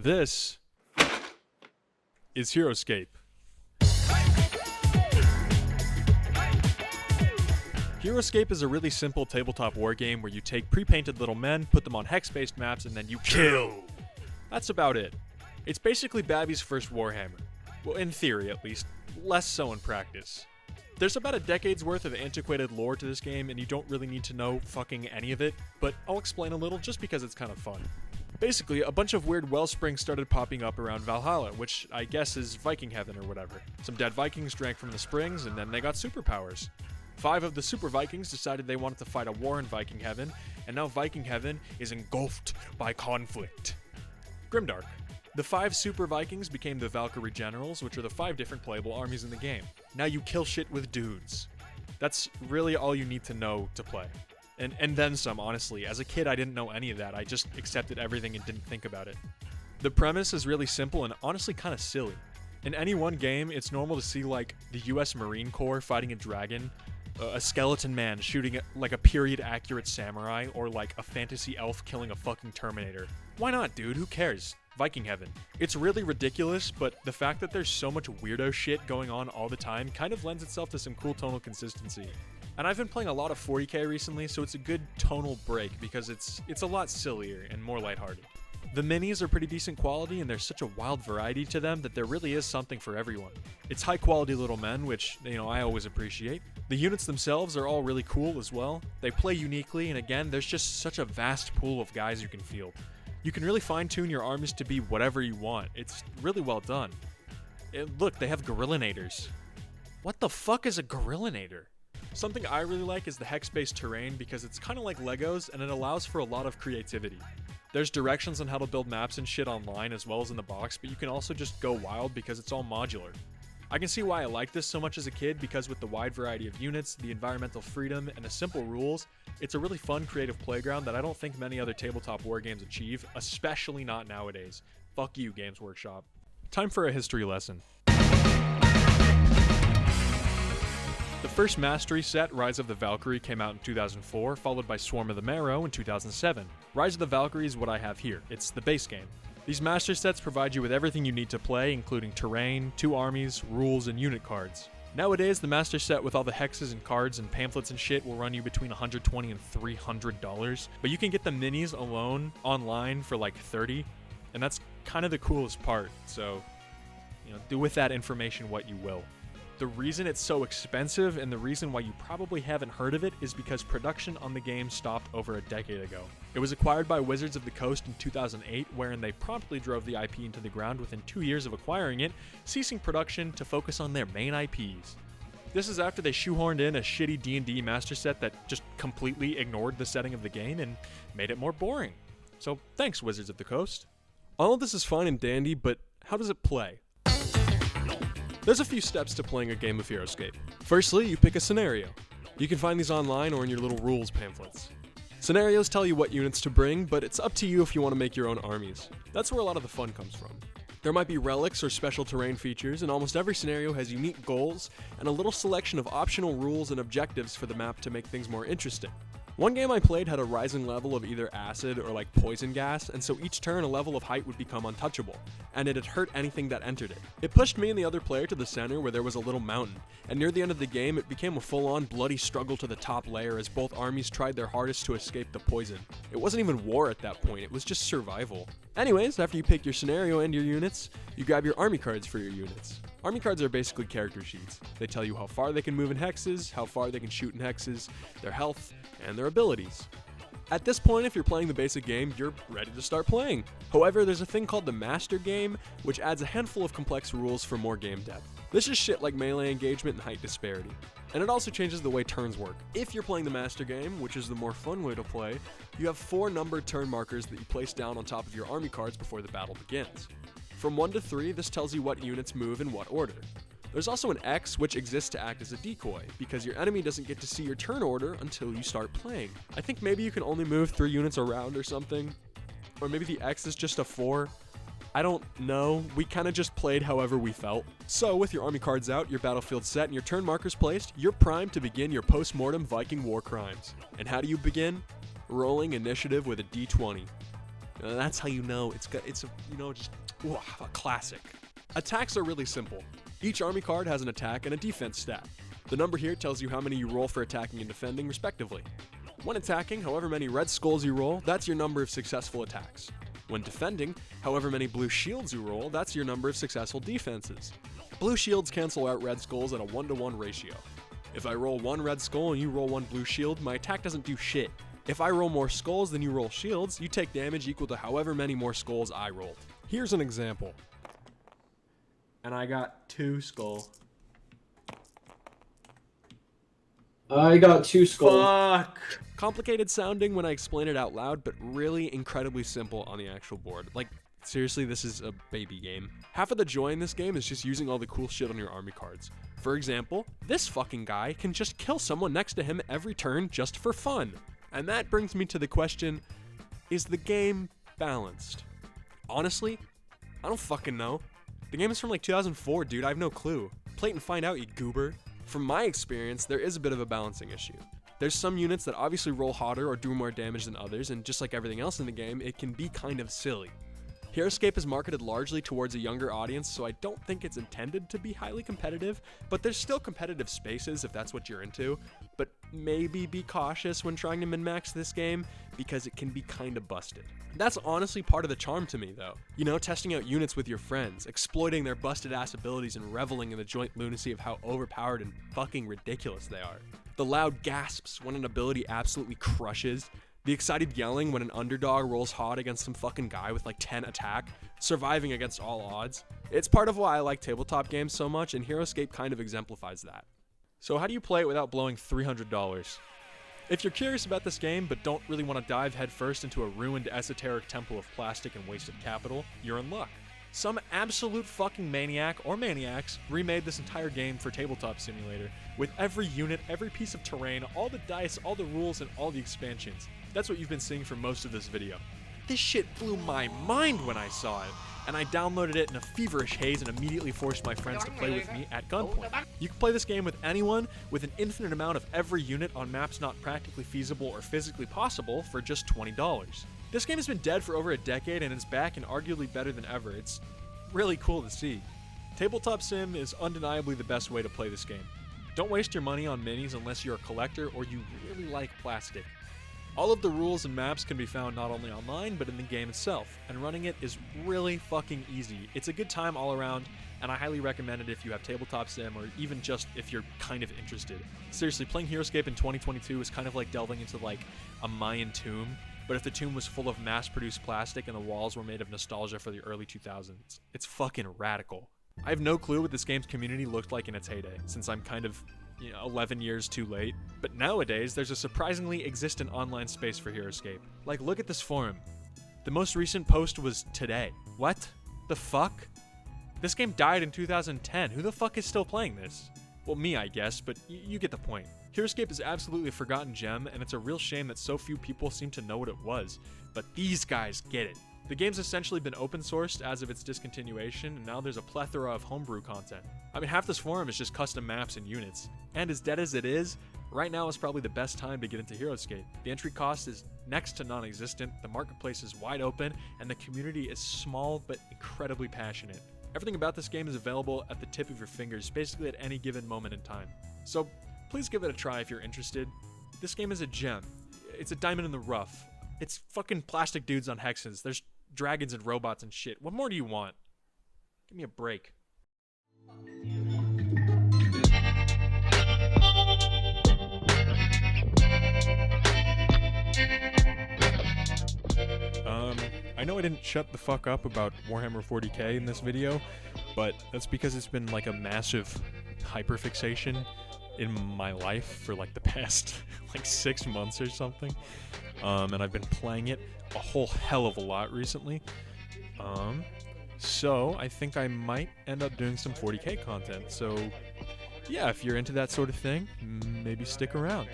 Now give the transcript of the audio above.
This is HeroScape. HeroScape is a really simple tabletop wargame where you take pre-painted little men, put them on hex-based maps, and then you kill. That's about it. It's basically Babby's first Warhammer. Well, in theory at least, less so in practice. There's about a decade's worth of antiquated lore to this game, and you don't really need to know fucking any of it, but I'll explain a little just because it's kind of fun. Basically, a bunch of weird wellsprings started popping up around Valhalla, which I guess is Viking heaven or whatever. Some dead Vikings drank from the springs, and then they got superpowers. 5 of the super Vikings decided they wanted to fight a war in Viking heaven, and now Viking heaven is engulfed by conflict. Grimdark. The 5 super Vikings became the Valkyrie generals, which are the 5 different playable armies in the game. Now you kill shit with dudes. That's really all you need to know to play. And then some, honestly. As a kid, I didn't know any of that. I just accepted everything and didn't think about it. The premise is really simple and honestly kind of silly. In any one game, it's normal to see like the US Marine Corps fighting a dragon, a skeleton man shooting like a period-accurate samurai, or like a fantasy elf killing a fucking Terminator. Why not, dude? Who cares? Viking heaven. It's really ridiculous, but the fact that there's so much weirdo shit going on all the time kind of lends itself to some cool tonal consistency. And I've been playing a lot of 40k recently, so it's a good tonal break because it's a lot sillier and more lighthearted. The minis are pretty decent quality, and there's such a wild variety to them that there really is something for everyone. It's high quality little men, which, I always appreciate. The units themselves are all really cool as well. They play uniquely, and again, there's just such a vast pool of guys you can field. You can really fine-tune your armies to be whatever you want. It's really well done. Look, they have Gorillinators. What the fuck is a Gorillinator? Something I really like is the hex-based terrain because it's kind of like Legos and it allows for a lot of creativity. There's directions on how to build maps and shit online as well as in the box, but you can also just go wild because it's all modular. I can see why I liked this so much as a kid because with the wide variety of units, the environmental freedom, and the simple rules, it's a really fun creative playground that I don't think many other tabletop wargames achieve, especially not nowadays. Fuck you, Games Workshop. Time for a history lesson. The first Mastery set, Rise of the Valkyrie, came out in 2004, followed by Swarm of the Marrow in 2007. Rise of the Valkyrie is what I have here. It's the base game. These Master sets provide you with everything you need to play, including terrain, 2 armies, rules, and unit cards. Nowadays, the Master set with all the hexes and cards and pamphlets and shit will run you between $120 and $300, but you can get the minis alone online for like $30, and that's kind of the coolest part, so, do with that information what you will. The reason it's so expensive and the reason why you probably haven't heard of it is because production on the game stopped over a decade ago. It was acquired by Wizards of the Coast in 2008, wherein they promptly drove the IP into the ground within 2 years of acquiring it, ceasing production to focus on their main IPs. This is after they shoehorned in a shitty D&D master set that just completely ignored the setting of the game and made it more boring. So thanks, Wizards of the Coast. All of this is fine and dandy, but how does it play? There's a few steps to playing a game of HeroScape. Firstly, you pick a scenario. You can find these online or in your little rules pamphlets. Scenarios tell you what units to bring, but it's up to you if you want to make your own armies. That's where a lot of the fun comes from. There might be relics or special terrain features, and almost every scenario has unique goals and a little selection of optional rules and objectives for the map to make things more interesting. One game I played had a rising level of either acid or like poison gas, and so each turn a level of height would become untouchable, and it'd hurt anything that entered it. It pushed me and the other player to the center where there was a little mountain, and near the end of the game it became a full-on bloody struggle to the top layer as both armies tried their hardest to escape the poison. It wasn't even war at that point, it was just survival. Anyways, after you pick your scenario and your units, you grab your army cards for your units. Army cards are basically character sheets. They tell you how far they can move in hexes, how far they can shoot in hexes, their health, and their abilities. At this point, if you're playing the basic game, you're ready to start playing. However, there's a thing called the Master Game, which adds a handful of complex rules for more game depth. This is shit like melee engagement and height disparity. And it also changes the way turns work. If you're playing the Master Game, which is the more fun way to play, you have 4 numbered turn markers that you place down on top of your army cards before the battle begins. From 1 to 3, this tells you what units move in what order. There's also an X, which exists to act as a decoy, because your enemy doesn't get to see your turn order until you start playing. I think maybe you can only move 3 units around or something. Or maybe the X is just a 4. I don't know. We kind of just played however we felt. So, with your army cards out, your battlefield set, and your turn markers placed, you're primed to begin your post-mortem Viking war crimes. And how do you begin? Rolling initiative with a d20. That's how you know it's a classic. Attacks are really simple. Each army card has an attack and a defense stat. The number here tells you how many you roll for attacking and defending, respectively. When attacking, however many red skulls you roll, that's your number of successful attacks. When defending, however many blue shields you roll, that's your number of successful defenses. Blue shields cancel out red skulls at a 1-to-1 ratio. If I roll 1 red skull and you roll 1 blue shield, my attack doesn't do shit. If I roll more skulls than you roll shields, you take damage equal to however many more skulls I rolled. Here's an example. And I got 2 skull. I got 2 skull. Fuck! Complicated sounding when I explain it out loud, but really incredibly simple on the actual board. Like, seriously, this is a baby game. Half of the joy in this game is just using all the cool shit on your army cards. For example, this fucking guy can just kill someone next to him every turn just for fun. And that brings me to the question, is the game balanced? Honestly, I don't fucking know. The game is from like 2004, dude, I have no clue. Play it and find out, you goober. From my experience, there is a bit of a balancing issue. There's some units that obviously roll hotter or do more damage than others, and just like everything else in the game, it can be kind of silly. HeroScape is marketed largely towards a younger audience, so I don't think it's intended to be highly competitive, but there's still competitive spaces if that's what you're into. But maybe be cautious when trying to min-max this game, because it can be kinda busted. That's honestly part of the charm to me though. You know, testing out units with your friends, exploiting their busted ass abilities and reveling in the joint lunacy of how overpowered and fucking ridiculous they are. The loud gasps when an ability absolutely crushes, the excited yelling when an underdog rolls hot against some fucking guy with like 10 attack, surviving against all odds. It's part of why I like tabletop games so much, and HeroScape kind of exemplifies that. So how do you play it without blowing $300? If you're curious about this game but don't really want to dive headfirst into a ruined esoteric temple of plastic and wasted capital, you're in luck. Some absolute fucking maniac or maniacs remade this entire game for Tabletop Simulator, with every unit, every piece of terrain, all the dice, all the rules, and all the expansions. That's what you've been seeing for most of this video. This shit blew my mind when I saw it, and I downloaded it in a feverish haze and immediately forced my friends to play with me at gunpoint. You can play this game with anyone with an infinite amount of every unit on maps not practically feasible or physically possible for just $20. This game has been dead for over a decade and is back and arguably better than ever. It's really cool to see. Tabletop Sim is undeniably the best way to play this game. Don't waste your money on minis unless you're a collector or you really like plastic. All of the rules and maps can be found not only online, but in the game itself, and running it is really fucking easy. It's a good time all around, and I highly recommend it if you have Tabletop Sim, or even just if you're kind of interested. Seriously, playing HeroScape in 2022 is kind of like delving into like a Mayan tomb, but if the tomb was full of mass-produced plastic and the walls were made of nostalgia for the early 2000s. It's fucking radical. I have no clue what this game's community looked like in its heyday, since I'm kind of 11 years too late. But nowadays, there's a surprisingly existent online space for HeroScape. Like, look at this forum. The most recent post was today. What the fuck? This game died in 2010. Who the fuck is still playing this? Well, me, I guess, but you get the point. HeroScape is absolutely a forgotten gem, and it's a real shame that so few people seem to know what it was. But these guys get it. The game's essentially been open sourced as of its discontinuation, and now there's a plethora of homebrew content. I mean, half this forum is just custom maps and units. And as dead as it is, right now is probably the best time to get into HeroScape. The entry cost is next to non-existent, the marketplace is wide open, and the community is small but incredibly passionate. Everything about this game is available at the tip of your fingers, basically at any given moment in time. So please give it a try if you're interested. This game is a gem. It's a diamond in the rough. It's fucking plastic dudes on hexes. There's dragons and robots and shit. What more do you want? Give me a break. I know I didn't shut the fuck up about Warhammer 40k in this video, but that's because it's been like a massive hyperfixation in my life for like the past like 6 months or something. And I've been playing it a whole hell of a lot recently. So I think I might end up doing some 40k content. So yeah, if you're into that sort of thing, maybe stick around.